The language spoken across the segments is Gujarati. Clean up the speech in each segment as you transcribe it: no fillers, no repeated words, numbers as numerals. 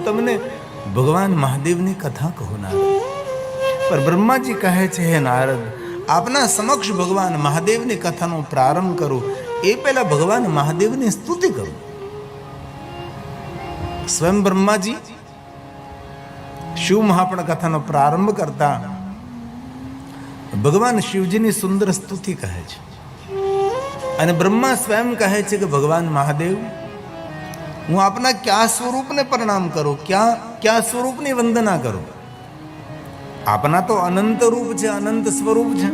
તમને ભગવાન મહાદેવની કથા કહું નારદ. પર બ્રહ્માજી કહે છે, હે નારદ, આપના સમક્ષ ભગવાન મહાદેવની કથાનો પ્રારંભ કરું એ પહેલા ભગવાન મહાદેવની સ્તુતિ કરું. સ્વયં બ્રહ્માજી શિવ મહાપણ કથાનો પ્રારંભ કરતા ભગવાન શિવજીની સુંદર સ્તુતિ કહે છે. અને બ્રહ્મા સ્વયં કહે છે કે ભગવાન મહાદેવ, હું આપના કયા સ્વરૂપને પ્રણામ કરું, કયા સ્વરૂપની વંદના કરું? આપના તો અનંત રૂપ છે, અનંત સ્વરૂપ છે.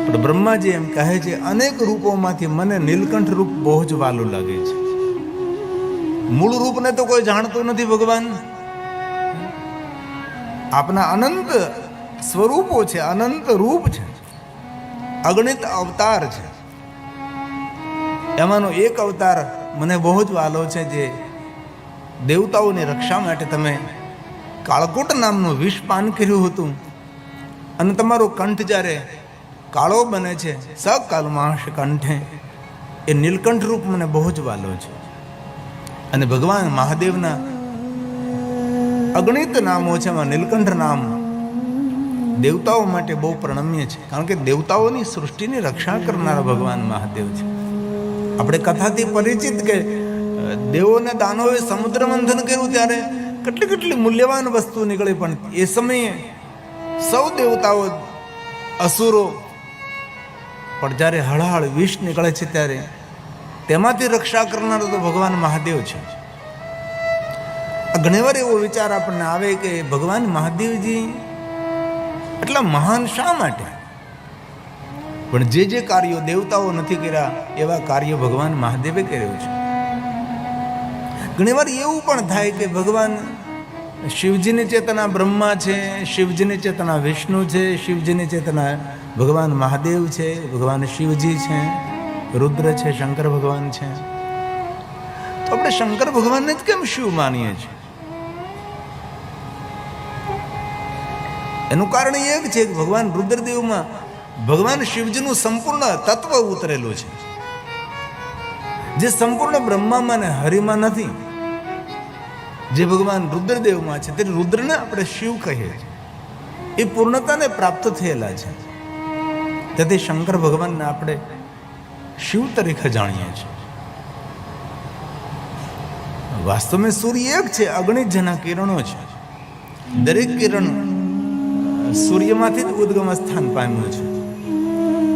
પણ બ્રહ્માજી એમ કહે છે, અનેક રૂપોમાંથી મને નીલકંઠ રૂપ બહુ જ વાલું લાગે છે. મૂળ રૂપને તો કોઈ જાણતું નથી ભગવાન. આપના અનંત સ્વરૂપો છે, અનંત રૂપ છે, અગણિત અવતાર છે. એમાંનો એક અવતાર મને બહુ જ વાલો છે, જે દેવતાઓની રક્ષા માટે તમે કાળકોટ નામનું વિષ પાન કર્યું હતું અને તમારો કંઠ જ્યારે કાળો બને છે, સકાલમાંશ કંઠે, એ નીલકંઠ રૂપ મને બહુ જ વાલો છે. અને ભગવાન મહાદેવના અગણિત નામો છે, એમાં નીલકંઠ નામ દેવતાઓ માટે બહુ પ્રણમ્ય છે, કારણ કે દેવતાઓની સૃષ્ટિની રક્ષા કરનારા ભગવાન મહાદેવ છે. આપણે કથાથી પરિચિત કે દેવોને દાનવોએ સમુદ્ર મંથન કર્યું ત્યારે કેટલી કેટલી મૂલ્યવાન વસ્તુ નીકળી, પણ એ સમયે સૌ દેવતાઓ, અસુરો, પણ જ્યારે હળહળ વિષ નીકળે છે ત્યારે તેમાંથી રક્ષા કરનારો તો ભગવાન મહાદેવ છે. ઘણીવાર એવો વિચાર આપણને આવે કે ભગવાન મહાદેવજી એટલા મહાન શા માટે? પણ જે કાર્યો દેવતાઓ નથી કર્યા એવા કાર્યો ભગવાન મહાદેવે કર્યો છે. ઘણીવાર એવું પણ થાય કે ભગવાન શિવજીની ચેતના બ્રહ્મા છે, શિવજીની ચેતના વિષ્ણુ છે, શિવજીની ચેતના ભગવાન મહાદેવ છે, ભગવાન શિવજી છે, રુદ્ર છે, શંકર ભગવાન છે. તો આપણે શંકર ભગવાનને જ કેમ શિવ માનીએ છીએ? એનું કારણ એ છે કે ભગવાન રુદ્રદેવમાં ભગવાન શિવજીનું સંપૂર્ણ તત્વ ઉતરેલું છે, જે સંપૂર્ણ બ્રહ્મામાં ને હરિમાં નથી. જે ભગવાન રુદ્રદેવમાં છે તે રુદ્રને આપણે શિવ કહીએ છીએ, એ પૂર્ણતાને પ્રાપ્ત થયેલા છે. તેથી શંકર ભગવાનને આપણે શિવ તરીકે જાણીએ છીએ. વાસ્તવમાં સૂર્ય એક છે, અગણિત જેના કિરણો છે. દરેક કિરણ સૂર્યમાંથી જ ઉદ્ગમ સ્થાન પામ્યું છે.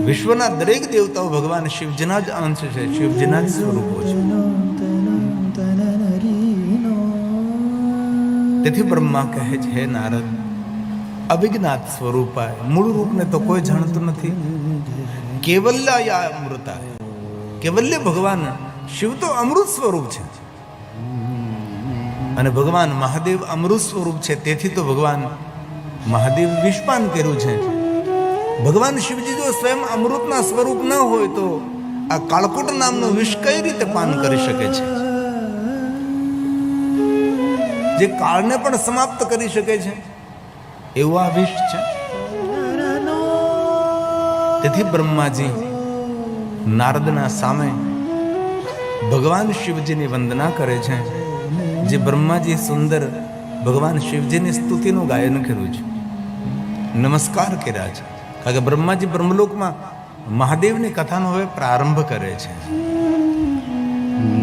વિશ્વના દરેક દેવતાઓ ભગવાન શિવજીના જ અંશ છે, શિવજીના જ સ્વરૂપો છે. તેથી બ્રહ્મા કહે છે, હે નારદ, અવિજ્ઞાત સ્વરૂપાય, મૂળ રૂપને તો કોઈ જાણતું નથી. કેવલ્ય અમૃતા, કેવલ્ય ભગવાન શિવ તો અમૃત સ્વરૂપ છે અને ભગવાન મહાદેવ અમૃત સ્વરૂપ છે. તેથી તો ભગવાન મહાદેવ વિષપાન કર્યું છે. ભગવાન શિવજી જો સ્વયં અમૃતના સ્વરૂપ ન હોય તો આ કાળકૂટ નામનું વિષ કઈ રીતે પાન કરી શકે છે, જે કાળને પણ સમાપ્ત કરી શકે છે? એવું આ વિષ છે. તેથી બ્રહ્માજી નારદના સામે ભગવાન શિવજીની વંદના કરે છે, જે બ્રહ્માજી સુંદર ભગવાન શિવજીની સ્તુતિનું ગાયન કર્યું છે, નમસ્કાર કર્યા છે. કારણ કે બ્રહ્માજી બ્રહ્મલોકમાં મહાદેવની કથાનો હવે પ્રારંભ કરે છે.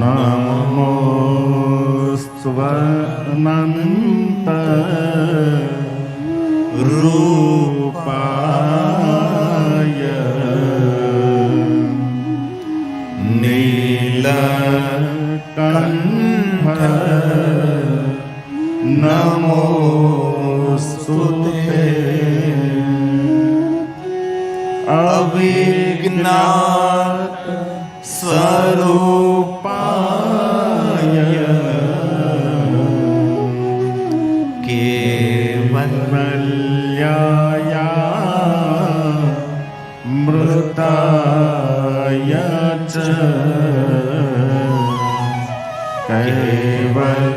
નમો સ્વનંત રૂપાય નીલકંઠ નમોસ્તુતે અવિજ્ઞાત સ્વરૂપાય કેવલ્યાય મૃતાય ચ કૈવલ્યાય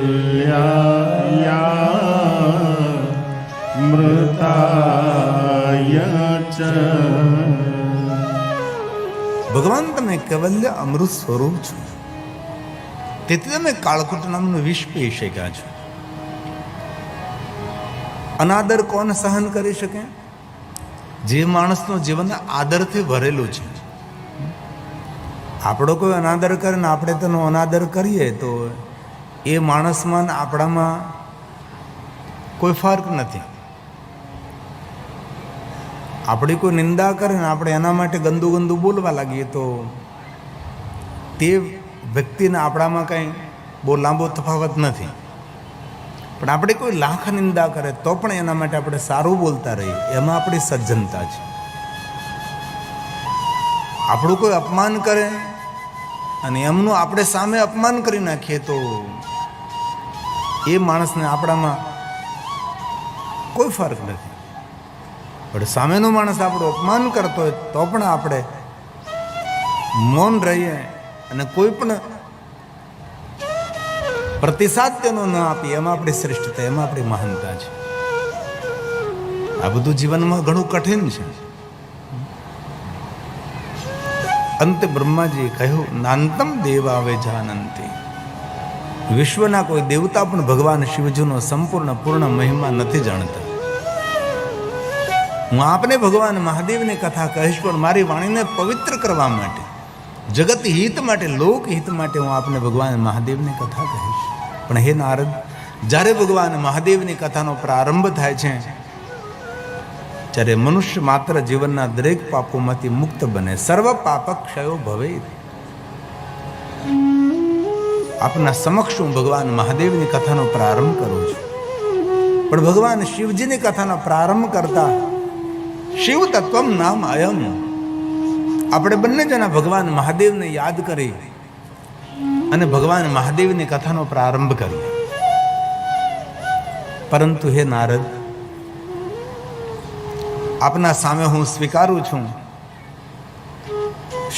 મૃતાય ચ. ભગવાન તમે કેવલ્ય અમૃત સ્વરૂપ છો. તેથી તમે કાળકૂટ નામનું વિષ પી શક્યા છો. અનાદર કોણ સહન કરી શકે? જે માણસનું જીવન આદરથી ભરેલું છે. આપણો કોઈ અનાદર કરે ને આપણે તેનો અનાદર કરીએ તો એ માણસમાં ને આપણામાં કોઈ ફર્ક નથી. આપણી કોઈ નિંદા કરે ને આપણે એના માટે ગંદુ ગંદુ બોલવા લાગીએ તો તે વ્યક્તિને આપણામાં કંઈ બહુ લાંબો તફાવત નથી. પણ આપણે કોઈ લાખ નિંદા કરે તો પણ એના માટે આપણે સારું બોલતા રહીએ, એમાં આપણી સજ્જનતા છે. આપણું કોઈ અપમાન કરે અને એમનું આપણે સામે અપમાન કરી નાખીએ તો એ માણસને આપણામાં કોઈ ફરક નથી. પણ સામેનો માણસ આપણું અપમાન કરતો હોય તો પણ આપણે મૌન રહીએ અને કોઈ પણ પ્રતિસાદ તેનો ન આપીએ, એમાં આપણી શ્રેષ્ઠતા, એમાં આપણી મહાનતા છે. આ બધું જીવનમાં ઘણું કઠિન છે. અંતે બ્રહ્માજીએ કહ્યું, નાંતમ દેવાવે જાનંતી. વિશ્વના કોઈ દેવતા પણ ભગવાન શિવજીનો સંપૂર્ણ પૂર્ણ મહિમા નથી જાણતા. હું આપને ભગવાન મહાદેવની કથા કહીશ, પણ મારી વાણીને પવિત્ર કરવા માટે, જગત હિત માટે, લોક હિત માટે હું આપને ભગવાન મહાદેવની કથા કહીશ. પણ હે નારદ, જ્યારે ભગવાન મહાદેવની કથાનો પ્રારંભ થાય છે ત્યારે મનુષ્ય માત્ર જીવનના દરેક પાપોમાંથી મુક્ત બને, સર્વ પાપ ક્ષયો ભવે. આપના સમક્ષ હું ભગવાન મહાદેવની કથાનો પ્રારંભ કરું છું. પણ ભગવાન શિવજીની કથાનો પ્રારંભ કરતા શિવ તત્વમ નામ અયમ. આપણે બંને જણા ભગવાન મહાદેવને યાદ કરી અને ભગવાન મહાદેવની કથાનો પ્રારંભ કરીએ. પરંતુ હે નારદ, આપના સામે હું સ્વીકારું છું,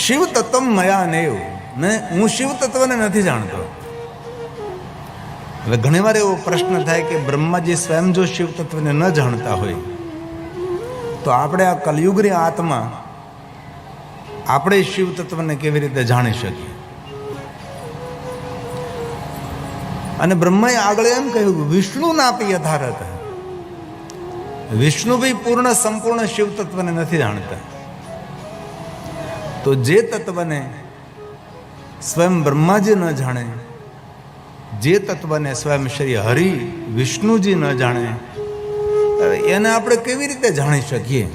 શિવ તત્વમ મયા નેવ, ને હું શિવ તત્વને નથી જાણતો. હવે ઘણી વાર એવો પ્રશ્ન થાય કે બ્રહ્માજી સ્વયં જો શિવ તત્વને ન જાણતા હોય તો આપણે આ કલયુગની આત્મા આપણે શિવ તત્વને કેવી રીતે જાણી શકીએ? અને બ્રહ્માએ આગળ એમ કહ્યું, વિષ્ણુ નાપી યથારથ. વિષ્ણુ ભાઈ પૂર્ણ સંપૂર્ણ શિવ તત્વને નથી જાણતા. તો જે તત્વને સ્વયં બ્રહ્માજી ન જાણે, જે તત્વને સ્વયં શ્રી હરિ વિષ્ણુજી ન જાણે, એને આપણે કેવી રીતે જાણી શકીએ?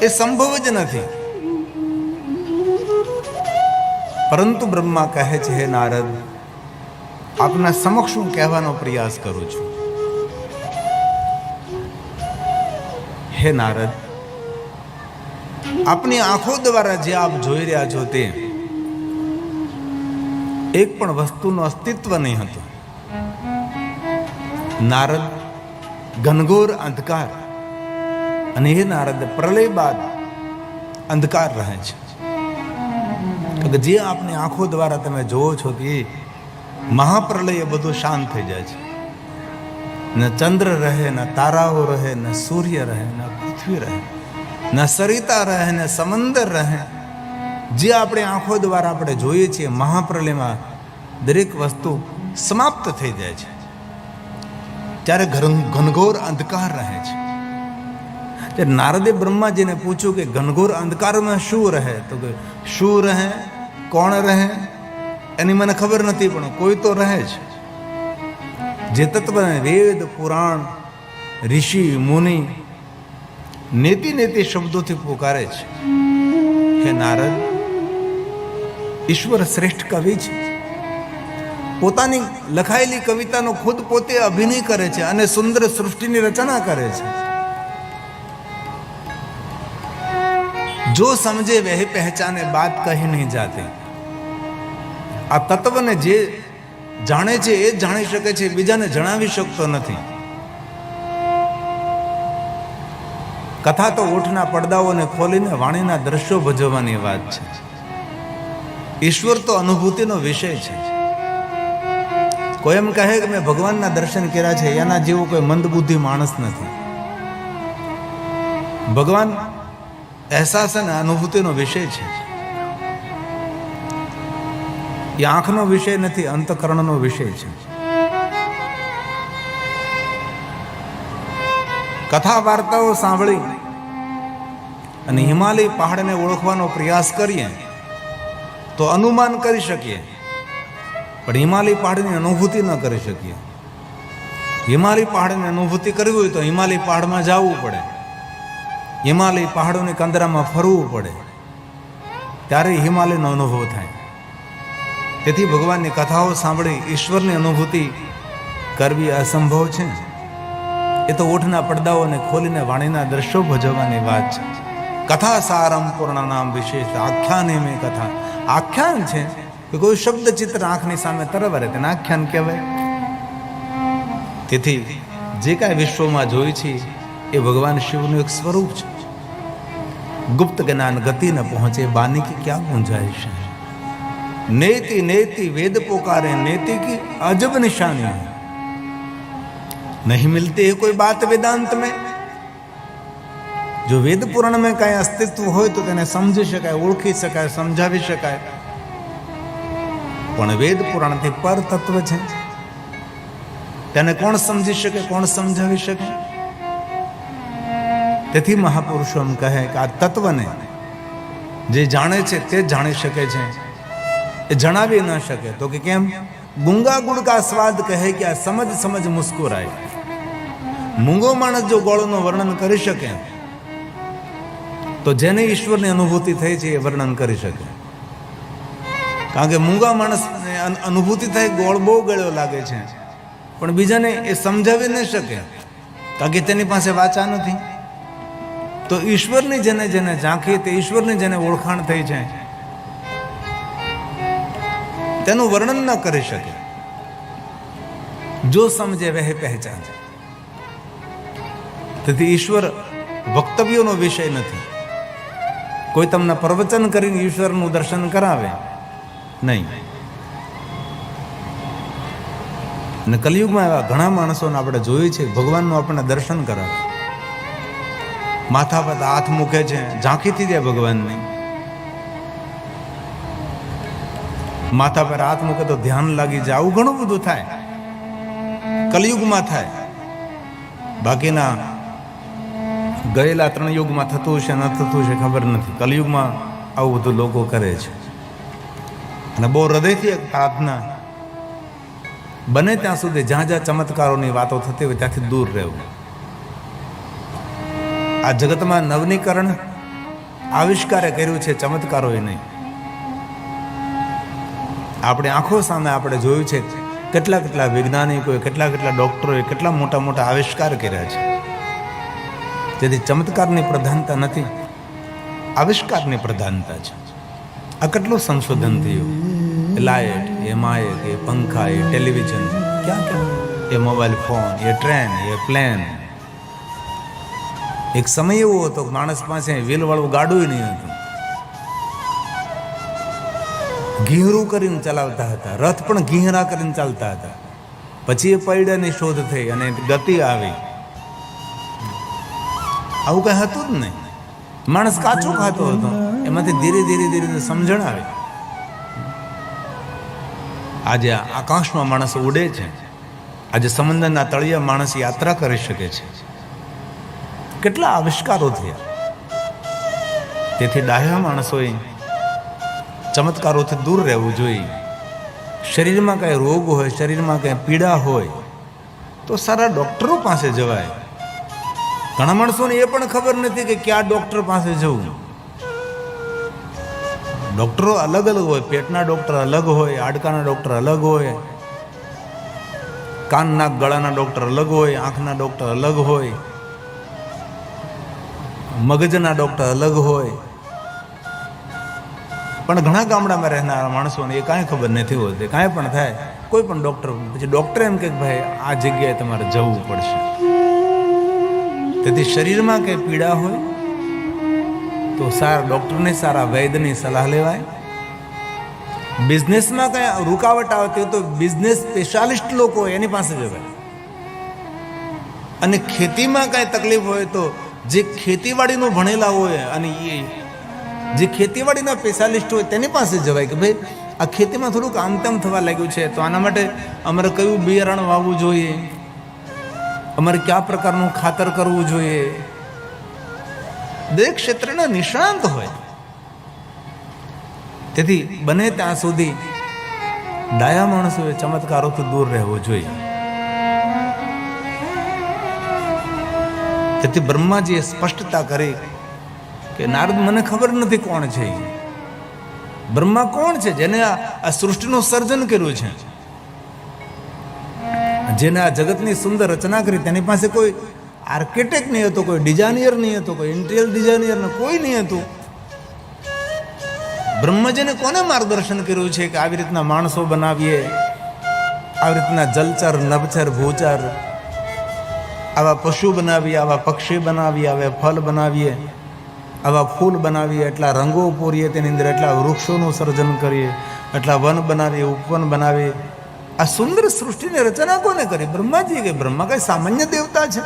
એ સંભવ જ નથી. પરંતુ બ્રહ્મા કહે છે, હે નારદ, આપના સમક્ષ હું કહેવાનો પ્રયાસ કરું છું. હે નારદ, આપની આંખો દ્વારા જે આપ જોઈ રહ્યા છો તે એક પણ વસ્તુનું અસ્તિત્વ નહીં હતું. નારદ, ઘનઘોર અંધકાર, અને હે નારદ, પ્રલય બાદ અંધકાર રહે છે. કે જે આપની આંખો દ્વારા તમે જોવો છો કે મહાપ્રલય બધું શાંત થઈ જાય છે. ન ચંદ્ર રહે, ન તારાઓ રહે, ન સૂર્ય રહે, ન પૃથ્વી રહે, ન સરિતા રહે, ન સમંદર રહે. જે આપણી આંખો દ્વારા આપણે જોઈએ છીએ, મહાપ્રલયમાં દરેક વસ્તુ સમાપ્ત થઈ જાય છે. ત્યારે ઘનઘોર અંધકાર રહે છે. ત્યારે નારદે બ્રહ્માજીને પૂછ્યું કે ઘનઘોર અંધકારમાં શું રહે? તો કે શું રહે, કોણ રહે એની મને ખબર નથી, પણ કોઈ તો રહે છે. જે તત્વને વેદ, પુરાણ, ઋષિ, મુનિ નેતિ નેતિ શબ્દોથી પુકારે છે. હે નારદ, ઈશ્વર શ્રેષ્ઠ કવિ છે. પોતાની લખાયેલી કવિતાનો ખુદ પોતે અભિનય કરે છે અને સુંદર સૃષ્ટિની રચના કરે છે. જો સમજે વહી પહેચાને, બાત કહી નહીં જાતી. આ તત્વને જે જાણે છે એ જ જાણી શકે છે, બીજાને જણાવી શકતો નથી. કથા તો ઓઠના પડદાઓને ખોલીને વાણીના દ્રશ્યો ભજવવાની વાત છે. ઈશ્વર તો અનુભૂતિનો વિષય છે. કોઈ એમ કહે કે મેં ભગવાનના દર્શન કર્યા છે, એના જેવો કોઈ મંદબુદ્ધિ માણસ નથી. ભગવાન અહેસાસ અને અનુભૂતિનો વિષય છે. એ આંખનો વિષય નથી, અંતઃકરણનો વિષય છે. કથા વાર્તાઓ સાંભળી અને હિમાલય પહાડને ઓળખવાનો પ્રયાસ કરીએ તો અનુમાન કરી શકીએ, પણ હિમાલય પહાડની અનુભૂતિ ન કરી શકીએ. હિમાલય પહાડની અનુભૂતિ કરવી હોય તો હિમાલય પહાડમાં જવું પડે, હિમાલય પહાડોની કંદરામાં ફરવું પડે, ત્યારે હિમાલયનો અનુભવ થાય. તેથી ભગવાનની કથાઓ સાંભળી ઈશ્વરની અનુભૂતિ કરવી અસંભવ છે. એ તો ઓઠના પડદાઓને ખોલીને વાણીના દ્રશ્યો ભજવવાની વાત છે. કથા સારમ પૂર્ણ નામ વિશેષ આખ્યાન મેં કથા. આખ્યાન છે કે કોઈ શબ્દ ચિત્ર આંખની સામે તરવરે તેને આખ્યાન કહેવાય. તેથી જે કાંઈ વિશ્વમાં જોઈ છે એ ભગવાન શિવનું એક સ્વરૂપ છે. ગુપ્ત જ્ઞાન ગતિ ન પહોંચે બાની की क्या गुंजाइश है. नेति नेति वेद पुकारे नेति की अजब निशानी है. नहीं मिलती है कोई बात वेदांत में. जो वेद पुराण में कहीं अस्तित्व हो तो તેને સમજી શકાય, ઓળખી શકાય, સમજાવી શકાય, પણ વેદ પુરાણથી પર તત્વ છે, તેને કોણ સમજી શકે, કોણ સમજાવી શકે? તેથી મહાપુરુષો એમ કહે કે આ તત્વને જે જાણે છે તે જ જાણી શકે છે, એ જણાવી ન શકે. તો કે કેમ? ગુંગા ગુડ કા સ્વાદ કહે કે આ સમજ સમજ મુસ્કુરાય. મૂંગો માણસ જો ગોળનું વર્ણન કરી શકે તો જેને ઈશ્વરની અનુભૂતિ થઈ છે એ વર્ણન કરી શકે. કારણ કે મૂંગા માણસને અનુભૂતિ થાય ગોળ બહુ ગળ્યો લાગે છે, પણ બીજાને એ સમજાવી ન શકે, કારણ કે તેની પાસે વાચા નથી. તો ઈશ્વરની જેને જેને ઝાંખી, તે ઈશ્વરની જેને ઓળખાણ થઈ છે તેનું વર્ણન ન કરી શકે. જો સમજે વહ પહેચાન. તેથી ઈશ્વર વક્તવ્યોનો વિષય નથી. કોઈ તમને પ્રવચન કરીને ઈશ્વરનું દર્શન કરાવે નહીં. અને કલિયુગમાં એવા ઘણા માણસોને આપણે જોઈએ છે, ભગવાનનું આપણને દર્શન કરાવે, માથા પર હાથ મૂકે છે, ઝાંખીથી જાય ભગવાનની. માથા પર હાથ મૂકે તો ધ્યાન લાગી જાય. આવું ઘણું બધું થાય, કલિયુગમાં થાય. બાકીના ગયેલા 3 યુગમાં થતું હશે ન થતું હશે ખબર નથી. કલિયુગમાં આવું બધું લોકો કરે છે. અને બહુ હૃદયથી એક પ્રાર્થના, બને ત્યાં સુધી જ્યાં જ્યાં ચમત્કારોની વાતો થતી હોય ત્યાંથી દૂર રહેવું. આ જગતમાં નવનીકરણ આવિષ્કારે કર્યું છે, ચમત્કારોએ નહીં. આપણે આંખો સામે આપણે જોયું છે કેટલા કેટલા વૈજ્ઞાનિકોએ, કેટલા કેટલા ડૉક્ટરોએ કેટલા મોટા મોટા આવિષ્કાર કર્યા છે. તેથી ચમત્કારની પ્રધાનતા નથી, આવિષ્કારની પ્રધાનતા છે. આ કેટલું સંશોધન થયું. એ લાઇટ, એ માયક, એ પંખા, એ ટેલિવિઝન, ક્યાં ક્યાં, એ મોબાઈલ ફોન, એ ટ્રેન, એ પ્લેન. એક સમય એવો હતો કે માણસ પાસે વ્હીલવાળું ગાડું નહીં હતું. ઘીહરું કરીને ચલાવતા હતા, રથ પણ ઘીહરા કરીને ચાલતા હતા. પછી એ પૈડાની શોધ થઈ અને ગતિ આવી. આવું કઈ હતું જ નહીં. માણસ કાચું ખાતો હતો, એમાંથી ધીરે ધીરે ધીરે સમજણ આવી. આજે આકાશમાં માણસ ઉડે છે, આજે સમુદ્રના તળિયા માણસ યાત્રા કરી શકે છે. કેટલા આવિષ્કારો થયા. તેથી ડાહ્યા માણસોએ ચમત્કારોથી દૂર રહેવું જોઈએ. શરીરમાં કાંઈ રોગ હોય, શરીરમાં કાંઈ પીડા હોય તો સારા ડૉક્ટરો પાસે જવાય. ઘણા માણસોને એ પણ ખબર નથી કે કયા ડૉક્ટર પાસે જવું. ડૉક્ટરો અલગ અલગ હોય. પેટના ડૉક્ટર અલગ હોય, હાડકાના ડૉક્ટર અલગ હોય, કાન નાક ગળાના ડૉક્ટર અલગ હોય, આંખના ડૉક્ટર અલગ હોય, મગજના ડૉક્ટર અલગ હોય. પણ ઘણા ગામડામાં રહેનારા માણસોને એ કાંઈ ખબર નથી હોતી. કાંઈ પણ થાય, કોઈ પણ ડૉક્ટર, પછી ડૉક્ટર એમ કે ભાઈ આ જગ્યાએ તમારે જવું પડશે. તેથી શરીરમાં કંઈ પીડા હોય તો સારા ડૉક્ટરની, સારા વૈદ્યની સલાહ લેવાય. બિઝનેસમાં કંઈ રૂકાવટ આવતી હોય તો બિઝનેસ સ્પેશિયાલિસ્ટ લોકો હોય એની પાસે જવાય. અને ખેતીમાં કાંઈ તકલીફ હોય તો જે ખેતીવાડીનું ભણેલા હોય અને એ જે ખેતીવાડીના સ્પેશિયાલિસ્ટ હોય તેની પાસે જવાય કે ભાઈ આ ખેતીમાં થોડુંક આમ તેમ થવા લાગ્યું છે, તો આના માટે અમારે કયું બિયારણ વાવવું જોઈએ, અમારે કયા પ્રકારનું ખાતર કરવું જોઈએ. દરેક ક્ષેત્રના નિષ્ણાંત હોય. તેથી બને ત્યાં સુધી ડાયા માણસોએ ચમત્કારોથી દૂર રહેવો જોઈએ. તેથી બ્રહ્માજીએ સ્પષ્ટતા કરી કે નારદ, મને ખબર નથી કોણ છે. બ્રહ્મા કોણ છે? જેને આ સૃષ્ટિનું સર્જન કર્યું છે, જેને આ જગતની સુંદર રચના કરી. તેની પાસે કોઈ આર્કિટેક્ટ નહીં હતો, કોઈ ડિઝાઇનર નહીં હતો, કોઈ ઇન્ટિરિયર ડિઝાઇનર કોઈ નહીં હતું. બ્રહ્માજીને કોને માર્ગદર્શન કર્યું છે કે આવી રીતના માણસો બનાવીએ, આવી રીતના જલચર, નભચર, ભૂચર, આવા પશુ બનાવીએ, આવા પક્ષી બનાવીએ, આવા ફળ બનાવીએ, આવા ફૂલ બનાવીએ, એટલા રંગો પૂરીએ, તેની અંદર એટલા વૃક્ષોનું સર્જન કરીએ, એટલા વન બનાવીએ, ઉપવન બનાવીએ. આ સુંદર સૃષ્ટિની રચના કોને કરી? બ્રહ્માજી. કે બ્રહ્મા કઈ સામાન્ય દેવતા છે?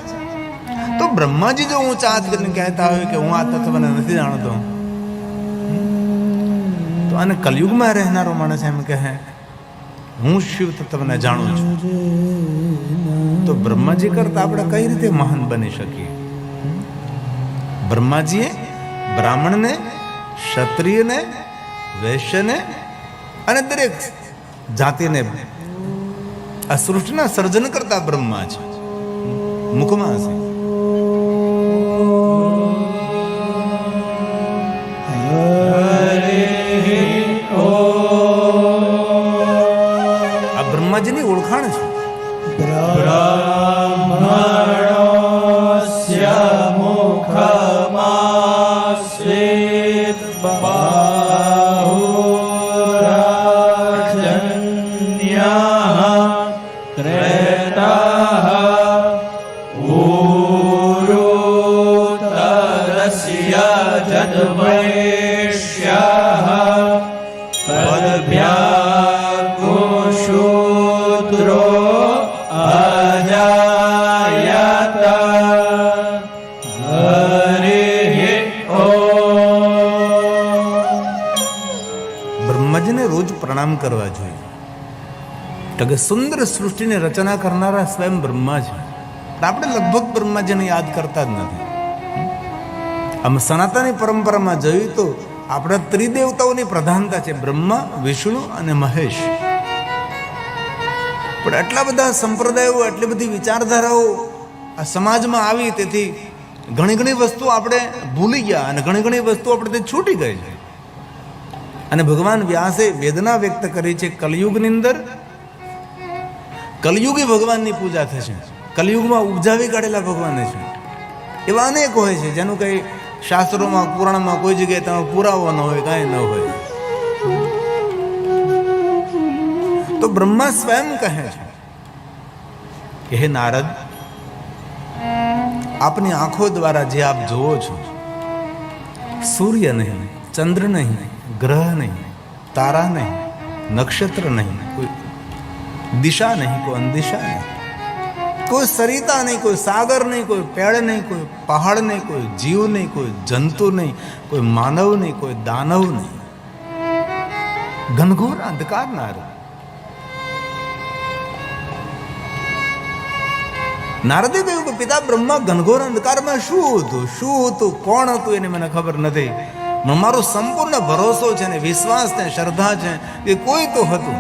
તો બ્રહ્માજી જો ઊંચા હાથ કરીને કહેતા હોય કે હું આ તત્વને નથી જાણતો, તો આને કલયુગમાં રહેનારો માણસ એમ કહે હું શિવ તત્વને જાણું છું, તો બ્રહ્માજી કરતા આપણે કઈ રીતે મહાન બની શકીએ? બ્રહ્માજીએ બ્રાહ્મણને, ક્ષત્રિયને, વૈશ્યને અને દરેક જાતિને આ સૃષ્ટિના સર્જન કરતા બ્રહ્મા છે. મુખમાં છે આ બ્રહ્માજીની ઓળખાણ છે. બ્રહ્મણોસ્ય મુખમાસ્વેત બાહુરાજન્યઃ ત્રેતાઃ ઉરુતરસ્ય જદ્વૈષ્યઃ પદભ્યાગુશૂદ્રો અજાયત. બ્રહ્માજીને રોજ પ્રણામ કરવા જોઈએ. કે સુંદર સૃષ્ટિની રચના કરનારા સ્વયં બ્રહ્મા છે. આપણે લગભગ બ્રહ્માજીને યાદ કરતા જ નથી. આમ સનાતની પરંપરામાં જોયું તો આપણા ત્રિદેવતાઓની પ્રધાનતા છે, બ્રહ્મા, વિષ્ણુ અને મહેશ. પણ આટલા બધા સંપ્રદાયો, આટલી બધી વિચારધારાઓ આ સમાજમાં આવી, તેથી ઘણી વસ્તુ આપણે ભૂલી ગયા અને ઘણી વસ્તુ આપણે છૂટી ગઈ છે. અને ભગવાન વ્યાસે વેદના વ્યક્ત કરી છે. કલયુગની અંદર કલયુગી ભગવાનની પૂજા થશે. કલયુગમાં ઉપજાવી કાઢેલા ભગવાન છે. એવા અનેક હોય છે જેનું કંઈ શાસ્ત્રોમાં, પુરાણમાં કોઈ જગ્યાએ તમે પુરાવો ન હોય, કાંઈ ન હોય. તો બ્રહ્મા સ્વયં કહે છે કે હે નારદ, આપની આંખો દ્વારા જે આપ જોવો છો, સૂર્ય નહીં, ચંદ્ર નહીં, ગ્રહ નહીં, તારા નહીં, નક્ષત્ર નહીં, કોઈ દિશા નહીં, કોઈ અંદિશા નહીં, કોઈ સરિતા નહીં, કોઈ સાગર નહીં, કોઈ પેડ નહીં, કોઈ પહાડ નહીં, કોઈ જીવ નહીં, કોઈ જંતુ નહીં, કોઈ માનવ નહીં, કોઈ દાનવ નહીં. ઘનઘોર અંધકાર નારદ. નારદે કહ્યું કે પિતા બ્રહ્મા, ઘનઘોર અંધકારમાં શું હતું, કોણ હતું એની મને ખબર નથી. મારો સંપૂર્ણ ભરોસો છે ને વિશ્વાસ ને શ્રદ્ધા છે કે કોઈ તો હતું.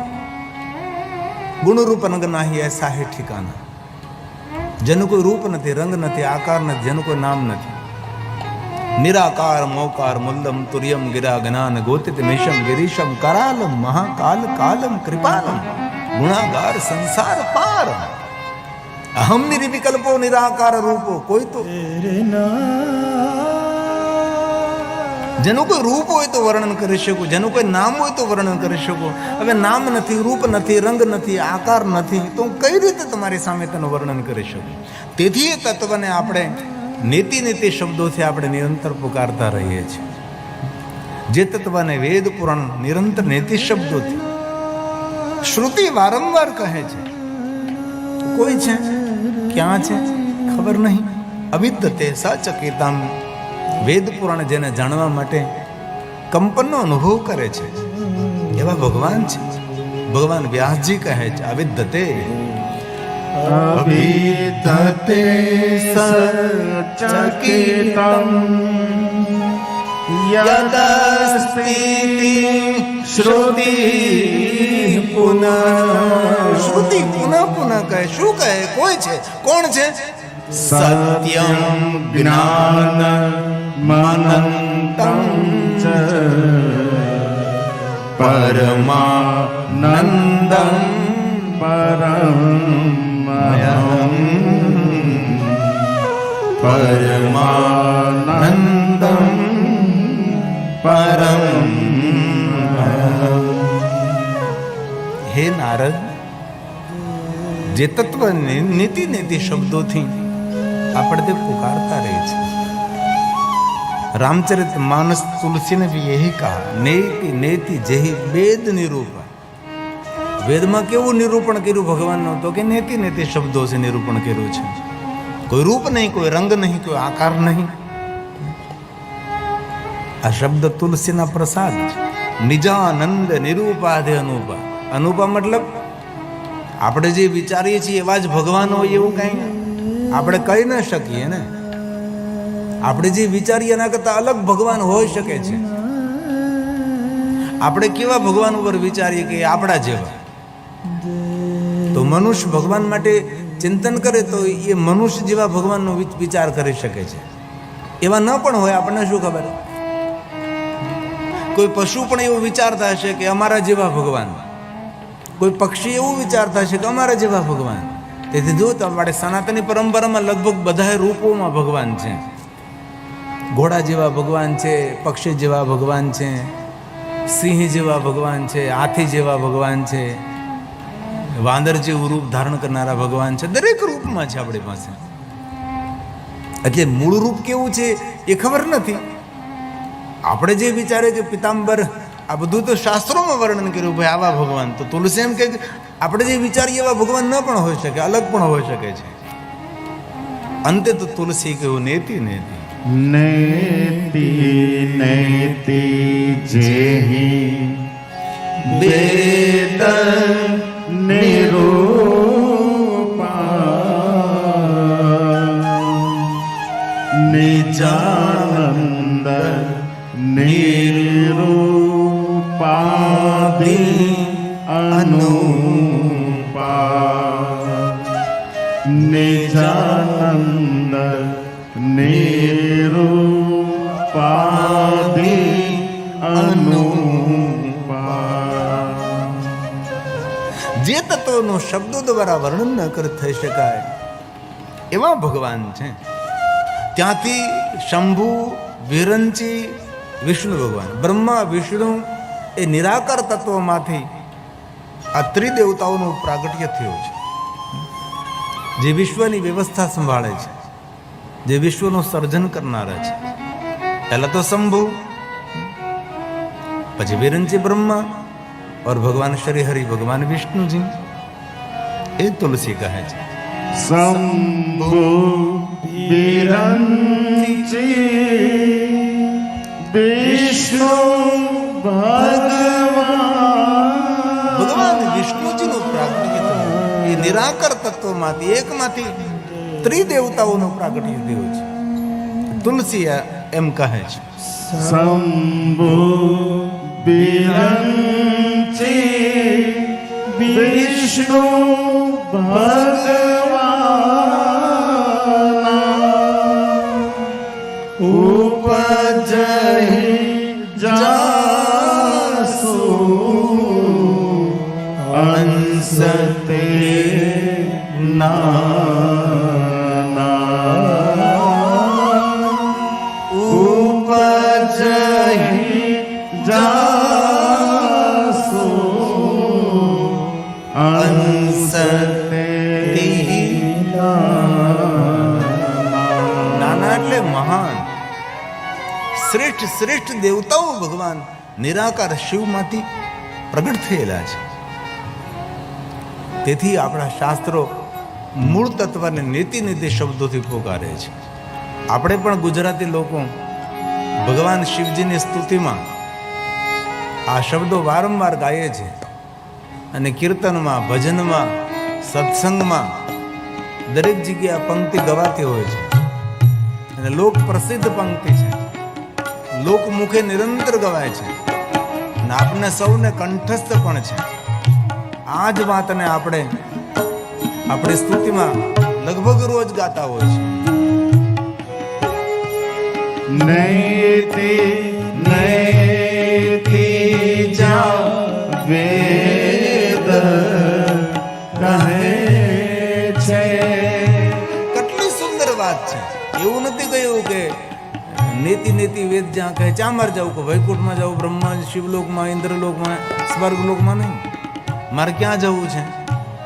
ગુણરૂપ રંગ નાહી એસા હે ઠિકાના. જેનું કોઈ રૂપ નથી, રંગ નથી, આકાર નથી, જેનું કોઈ નામ નથી. નિરાકાર મૌકાર મુલ્લમ તુર્યમ ગિરા જ્ઞાન ગોતિત મિશમ ગિરીશમ કરાલમ મહાકાલ કાલમ કૃપાલમ ગુણાગાર સંસાર પાર. અહમ નિર્વિકલ્પો નિરાકાર રૂપો. કોઈ તો જેનું કોઈ રૂપ હોય તો વર્ણન કરી શકું, જેનું કોઈ નામ હોય તો વર્ણન કરી શકું. હવે નામ નથી, રૂપ નથી, રંગ નથી, આકાર નથી, તો હું કઈ રીતે તમારી સામે તેનું વર્ણન કરી શકું? તેથી એ તત્વને આપણે નીતિ શબ્દોથી આપણે નિરંતર પુકારતા રહીએ છીએ. જે તત્વને વેદ પુરાણ નિરંતર નીતિ શબ્દોથી, શ્રુતિ વારંવાર કહે છે. કોઈ છે, ક્યાં છે ખબર નહીં. અવિદ્યતે સચકિતામ. વેદ પુરાણ જેને જાણવા માટે કંપનનો અનુભવ કરે છે, એવા ભગવાન છે. ભગવાન વ્યાસજી કહે છે અવિદ્યતે અભિધતે સચકિતં યદસ્તિ શ્રુતિ પુનઃ. શ્રુતિ પુનઃ પુનઃ કહે. શું કહે? કોઈ છે. કોણ છે? સત્યં જ્ઞાનમનંतं ચ પરમાનંદં પરમમહં. પરમાનંદં પરમમહં. હે નારદ, જે તત્વ નીતિ નીતિ શબ્દોથી આપણે તે પુકારતા રહે છે. रामचरित मानस तुलसी ने भी यही कहा, नेति नेति जेहि वेद निरूपण. वेद में केवुं निरूपण कर्યું ભગવાનનું? તો કે નેતિ નેતિ શબ્દો से નિરૂપણ કર્યું છે. કોઈ રૂપ નહીં, કોઈ રંગ નહીં, કોઈ આકાર નહીં. આ શબ્દ તુલસીના પ્રસાદ છે. નિજાનંદ નિરૂપાધે અનુપા. અનુપા મતલબ આપણે જે વિચારીએ છીએ એવા જ ભગવાન હોય એવું કઈ આપણે કહી ન શકીએ ને. આપણે જે વિચારીએ એના કરતાં અલગ ભગવાન હોઈ શકે છે. આપણે કેવા ભગવાન ઉપર વિચારીએ કે આપણા જેવા, તો મનુષ્ય ભગવાન માટે ચિંતન કરે તો એ મનુષ્ય જેવા ભગવાનનો વિચાર કરી શકે છે. એવા ન પણ હોય, આપણને શું ખબર? કોઈ પશુ પણ એવું વિચારતા હશે કે અમારા જેવા ભગવાન, કોઈ પક્ષી એવું વિચારતા હશે કે અમારા જેવા ભગવાન. તેથી જો તમારે સનાતની પરંપરામાં લગભગ બધા રૂપોમાં ભગવાન છે. ઘોડા જેવા ભગવાન છે, પક્ષી જેવા ભગવાન છે, સિંહ જેવા ભગવાન છે, હાથી જેવા ભગવાન છે, વાંદર જેવું રૂપ ધારણ કરનારા ભગવાન છે. દરેક રૂપમાં છે આપણી પાસે. એટલે મૂળ રૂપ કેવું છે એ ખબર નથી. આપણે જે વિચારે કે પિતાંબર, આ બધું તો શાસ્ત્રોમાં વર્ણન કર્યું ભાઈ આવા ભગવાન. તો તુલસી એમ કે આપણે જે વિચારીએ એવા ભગવાન ન પણ હોઈ શકે, અલગ પણ હોઈ શકે છે. અંતે તો તુલસી કહ્યું નેતિ નેતિ. નેતિ નેતિ જેહિ વેદ નિરૂપા નિજાનંદ નિરૂપાદિ અનુપા. નિજાનંદ નિરૂપાદિ અનુપા. જે તત્વનું શબ્દો દ્વારા વર્ણન ન થઈ શકાય એવા ભગવાન છે. ત્યાંથી શંભુ, વિરંચી, વિષ્ણુ ભગવાન, બ્રહ્મા વિષ્ણુ એ નિરાકાર તત્વમાંથી આ ત્રિદેવતાઓનું પ્રાગટ્ય થયું છે. જે વિશ્વની વ્યવસ્થા સંભાળે છે, જે વિશ્વનું સર્જન કરનારા છે. પહેલા તો શંભુ, પછી વિરંચી બ્રહ્મા और भगवान श्री हरि भगवान विष्णु जी. એ તુલસી કહે છે શંભુ વિરંચી વિષ્ણુ ભગવાન વિષ્ણુજીનું પ્રાગટ્ય થયું. એ નિરાકાર તત્વમાંથી એકમાંથી ત્રિદેવતાઓનું પ્રાગટ્ય થયું છે. તુલસી એમ કહે છે શંભુ વિરંચી વિષ્ણુ ભગવાન ઉપજહિ જાસુ અંસતે નાના. ઉપજહિ જાસુ અંસતે નાના એટલે મહાન. શ્રેષ્ઠ શ્રેષ્ઠ દેવતાઓ ભગવાન નિરાકાર શિવમાંથી પ્રગટ થયેલા છે. તેથી આપણા શાસ્ત્રો મૂળ તત્વને નીતિ નીતિ શબ્દોથી પોકારે છે. આપણે પણ ગુજરાતી લોકો ભગવાન શિવજીની સ્તુતિમાં આ શબ્દો વારંવાર ગાય છે અને કીર્તનમાં, ભજનમાં, સત્સંગમાં દરેક જગ્યાએ પંક્તિ ગવાતી હોય છે અને લોક પ્રસિદ્ધ પંક્તિ છે, લોકમુખે નિરંતર ગવાય છે અને આપને સૌને કંઠસ્થ પણ છે. આ જ વાતને આપણે આપણી સ્તુતિમાં લગભગ રોજ ગાતા હોય છે. નૈતિ નૈતિ જા વેદ કહે છે. કેટલી સુંદર વાત છે. એવું નથી કહ્યું કે નેતિ નેતિ વેદ જ્યાં કહે ત્યાં મારે જવું, કે વૈકુંઠમાં જવું, બ્રહ્મા શિવલોકમાં, ઇન્દ્રલોકમાં, સ્વર્ગલોકમાં નહીં. મારે ક્યાં જવું છે?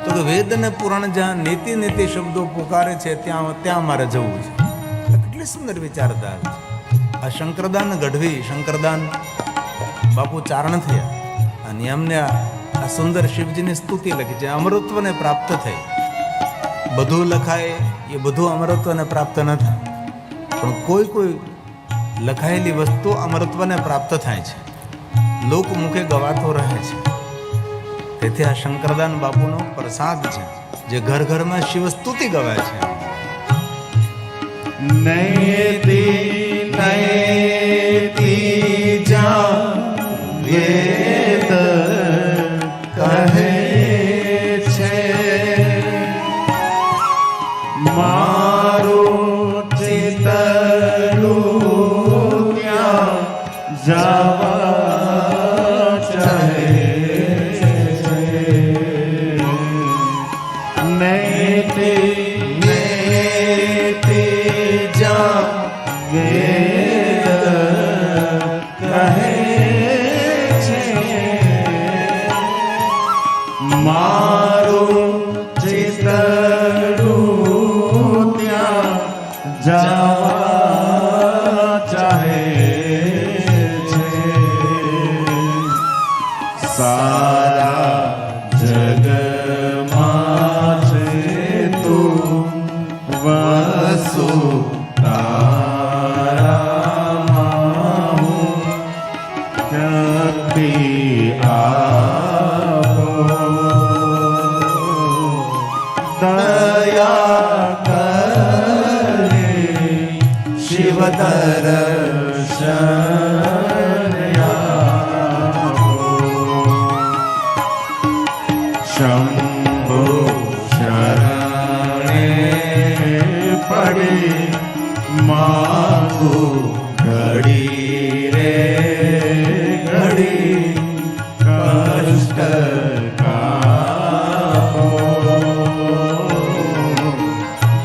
તો કે વેદ અને પુરાણ જ્યાં નેતિ નેતિ શબ્દો પુકારે છે ત્યાં મારે જવું છે. કેટલી સુંદર વિચારધારા છે. આ શંકરદાન ગઢવી, શંકરદાન બાપુ ચારણ થયા અને એમને આ સુંદર શિવજીની સ્તુતિ લખી છે. અમૃતત્વને પ્રાપ્ત થઈ. બધું લખાય એ બધું અમરત્વને પ્રાપ્ત ન થાય, પણ કોઈ કોઈ લખાયેલી વસ્તુ અમરત્વને પ્રાપ્ત થાય છે, લોકમુખે ગવાતો રહે છે. તેથી આ શંકરદાન બાપુનો પ્રસાદ છે જે ઘર ઘરમાં શિવ સ્તુતિ ગવાય છે. નૈતિ નૈતિ જા વેદ કહે છે. મારું ચિતરું ત્યાં જવા ચાહે છે. નૈતિ નૈતિ જા વેદ કહે છે. મારું ચિતરું ત્યાં જવા ચાહે છે. સારા જગમાં છે તું વસુ તારામાં હું ક્યાંથી આપો. દયા કરે શિવ દર્શન આપો. શંભુ શરણે પડી માગું ઘડી રે ઘડી કષ્ટ કાપો.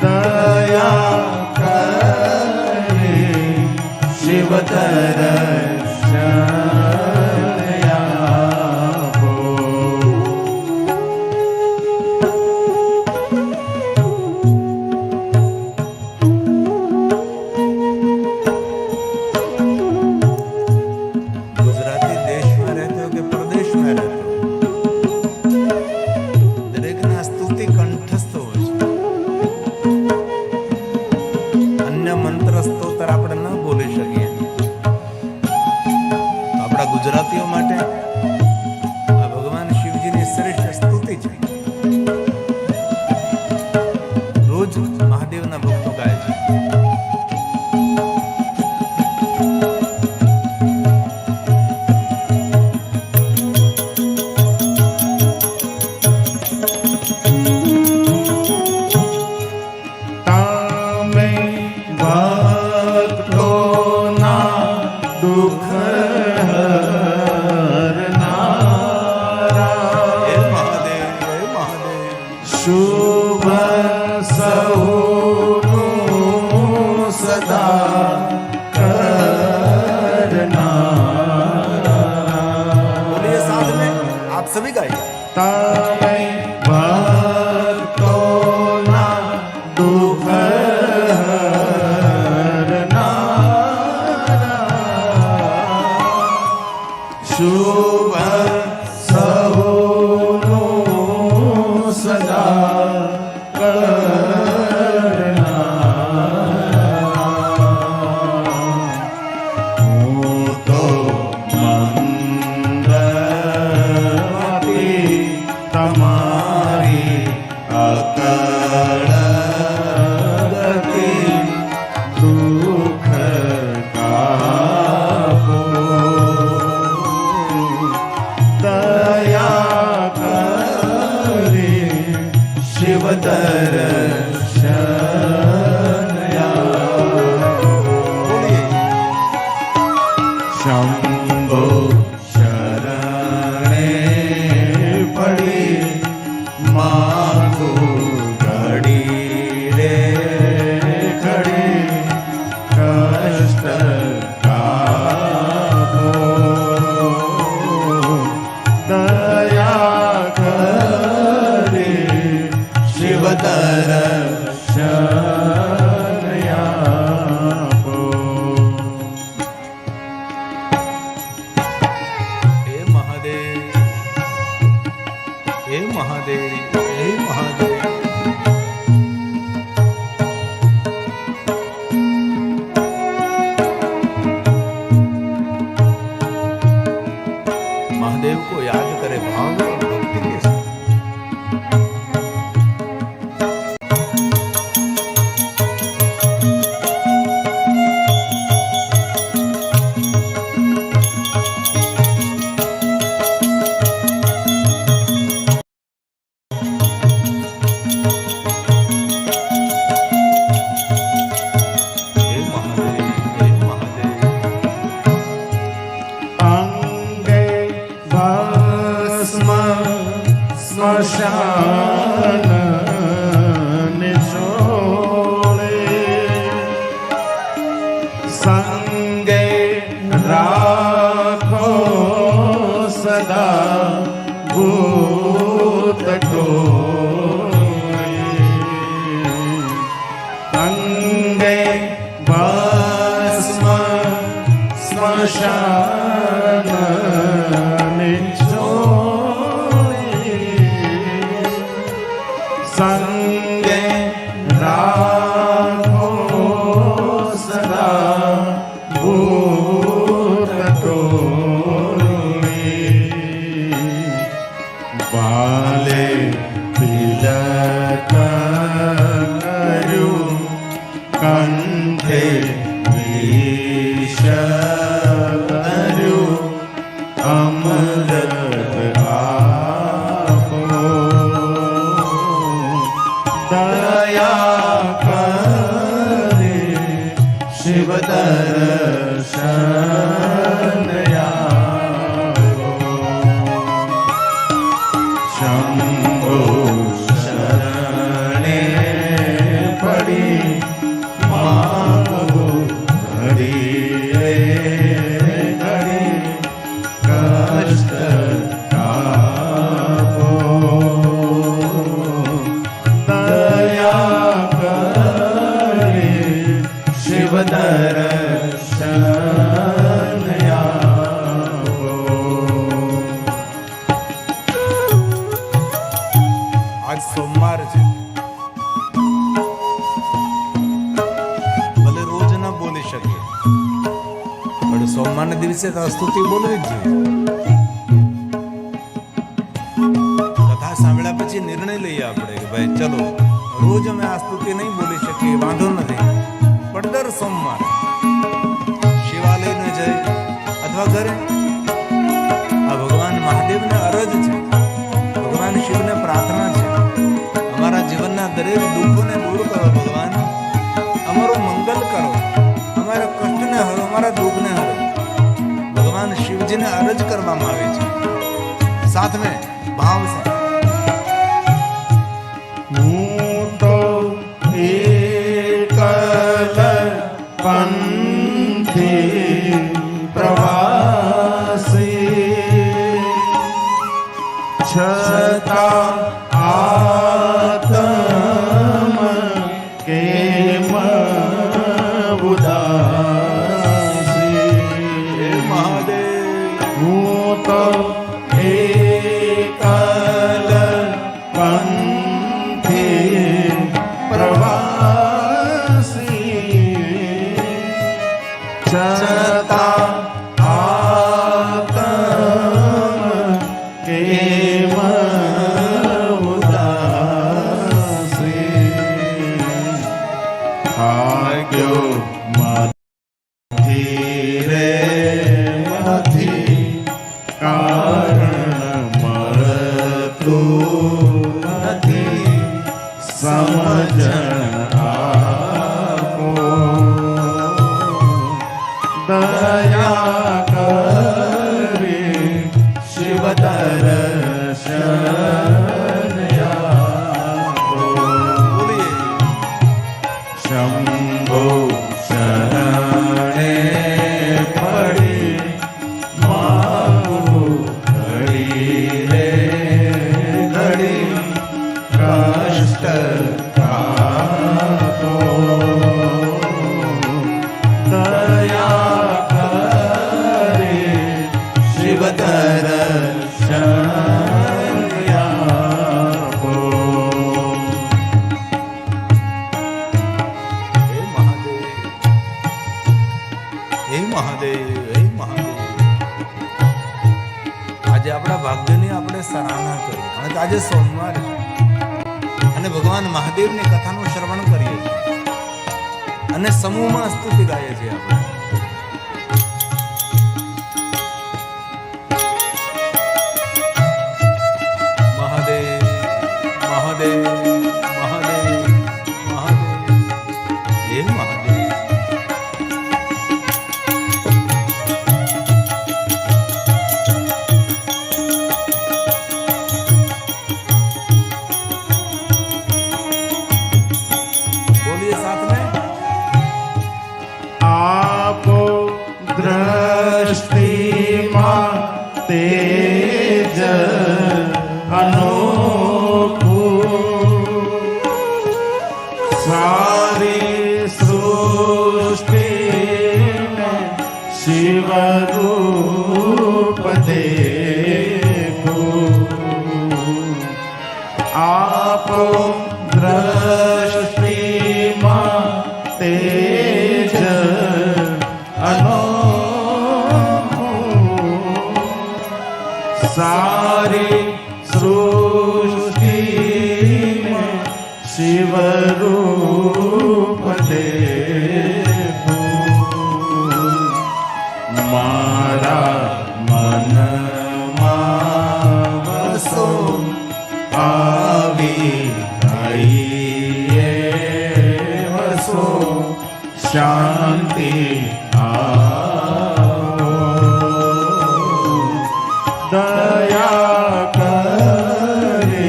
દયા કરે શિવ દર્શન આપો. ગુજરાતી દેશમાં રહેતો કે પ્રદેશમાં રહેતો, દરેકના સ્તુતિ કંઠસ્થ હોય છે. અન્ય મંત્ર સ્તોત્ર આપણે ન બોલી શકીએ. આપણા ગુજરાતીઓ માટે આ ભગવાન શિવજીની શ્રેષ્ઠ સ્તુતિ છે. રોજ મહાદેવના ભક્તો ગાય છે. તમે ભક્તોના દુઃખ હરનારા. હે મહાદેવ, હે મહાદેવ. શુભ સહુનું સદા કરનારા. બોલીએ साथ में, आप सभी गाइए. તમે ભક્તોના દુઃખ હરનારા. શુભ સહુનું સદા કરનારા. હું તો મંદ ગતિ દુઃખ કાપો દયા કરી શિવ શંભો શરણે પડી માગુ ઘડી રે ઘડી કષ્ટ કાપો દયા કરી શિવ महादेव को याद करे भाव और भक्ति के साथ। हे महादेव, हे महादेव। અંગે ભસ્મ સ્મશાન નિચોડે સંગે રાખો સદા ભૂત અંગે ભસ્મ સ્મશાન સંગે રાખો સદા ભૂત વાલે તિલક કર્યું કંઠે વિષ કર્યું અમૃત આપો દયા કરી શિવ દર્શન આપો શંભો શરણે પડી માગો ઘડી રે ઘડી કષ્ટ કાપો દયા કરી શિવ દર્શન આપો आज सोमवार છે ભલે રોજ ન બોલી શકીએ પણ સોમવારના દિવસે તો સ્તુતિ બોલવી જ જોઈએ. કથા સાંભળ્યા પછી નિર્ણય લઈએ આપણે કે ભાઈ ચલો રોજ અમે આ સ્તુતિ નહીં બોલી શકીએ, વાંધો નથી, પણ દર સોમવાર શિવાલયને જઈ અથવા ઘરે આ ભગવાન મહાદેવને અરજ છે, ભગવાન શિવને પ્રાર્થના છે, અમારા જીવનના દરેક દુઃખોને દૂર કરો ભગવાન, અમારું મંગલ કરો, અમારા કષ્ટને હરો, અમારા દુઃખને હરો. ભગવાન શિવજીને અરજ કરવામાં આવે છે, સાથ में भाव से હું તો એકલ પંથી પ્રવાસી છતાં આત્મ કેમ ઉદાસી મહાદેવ હું તો એકલ પંથી પ્રવાસી છતાં આત્મ કેમ ઉદાસી શકતું નથી સમજણ આપો દયા કરી શિવ દર્શન આપો શંભો શરણે પડી માગું ઘડી રે ઘડી કષ્ટ કાપો દયા કરી શિવ દર્શન આપો હે મહાદેવ, હે મહાદેવ, હે મહાદેવ. આજે આપણા ભાગ્યની આપણે સરાહના કરીએ, કારણ કે આજે સોમવાર છે અને ભગવાન મહાદેવની કથાનું શ્રવણ કરીએ છીએ અને સમૂહમાં સ્તુતિ ગાઈએ છીએ આપણે. મહાદેવ, મહાદેવ, મહાદેવ, મહાદેવ, હે મહાદેવ. बोलिए साथ में. આપો દ્રષ્ટિમાં તેજ અનોખું સારી સૃષ્ટિને શિવરૂપ દેખું આપો દ્રષ્ટિમાં તેજ અનોખું સારી સૃષ્ટિને શિવરૂપ દેખું મારા મનમાં વસો આવી આઈએ વસો શાંતિ આવો દયા કરે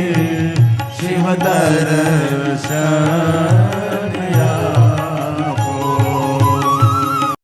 શિવ દર્શન